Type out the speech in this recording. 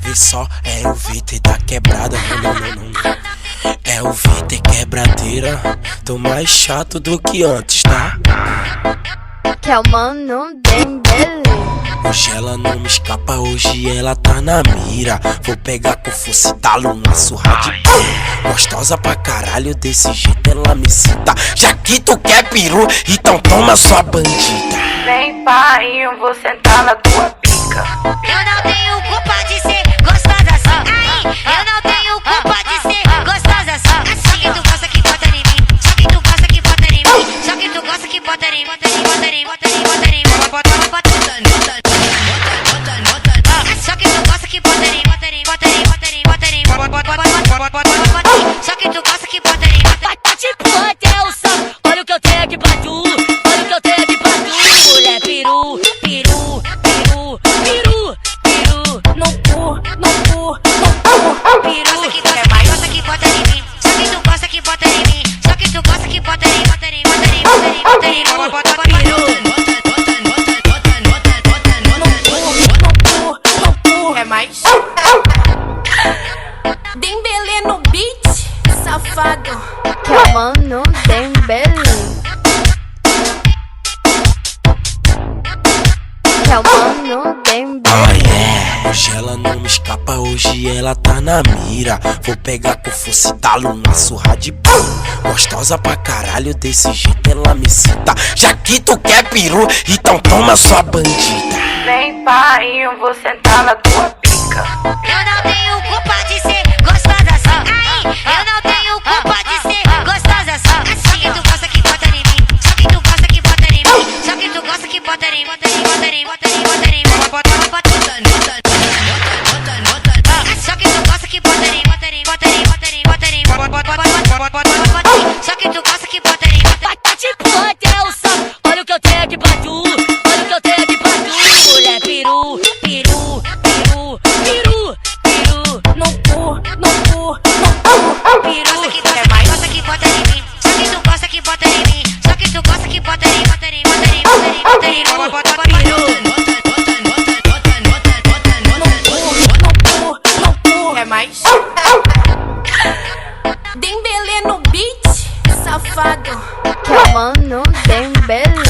Vê só, é o VT da quebrada. Não. É o VT quebradeira. Tô mais chato do que antes, tá? Que é o mano Dembele. Hoje ela não me escapa, hoje ela tá na mira. Vou pegar com fosse dar uma surra de pau. Gostosa pra caralho, desse jeito ela me cita. Já que tu quer peru, então toma sua bandida. Vem painho, vou sentar na tua pica. Eu não tenho culpa de ser gostosa só. Eu não tenho culpa de ser gostosa só. Só que tu gosta que bota em mim. Só que tu gosta que bota em mim. Só que tu gosta que bota em mim. Bota em mim, bota em mim, bota em mim, bota em mim. Só que tu gosta que bota em mim. Bota em mim, bota em mim, bota em mim, bota em mim. Só que tu gosta que bota em mim. Bate pronto é o som. Olha o que eu tenho aqui pra tu. Olha o que eu tenho aqui pra tu. Mulher peru, peru, peru, peru, peru. No cu, no cu, no cu. Peru. Gosta que bota em mim. Só que tu gosta que bota em mim. Só que tu gosta que bota em mim. Bota em mim, bota em mim, bota em mim, bota em mim. É mais? Dembele no beat, safado. Que é o mano Dembele. Que é o mano Dembele. Hoje ela não me escapa, hoje ela tá na mira. Vou pegar com fosse dar uma surra de pau. Gostosa pra caralho, desse jeito ela me cita. Já que tu quer peru, então toma sua bandida. Vem painho, vou sentar na tua pica. Eu não tenho culpa de ser gostosa só. Eu não tenho culpa de ser gostosa só. Só que tu gosta que bota em mim. Só que tu gosta que bota em mim. Só que tu gosta que bota em mim. Bota em mim, bota em mim, bota em mim, bota em mim. Só que tu gosta que bota em mim. Bota em mim, bota em mim, bota em mim, bota em mim. Só que tu gosta que bota em mim. Bate pronto é o som. Olha o que eu tenho aqui pra tu. Olha o que eu tenho aqui pra tu. Mulher peru, peru, peru, peru, peru. No cu, no cu, no cu. Peru. Gosta que bota em mim. Só que tu gosta que bota em mim. Só que tu gosta que bota em mim. Bota em mim, bota em mim, bota em mim, bota em mim. É mais? Dembele no beat, safado. Que é o mano Dembele.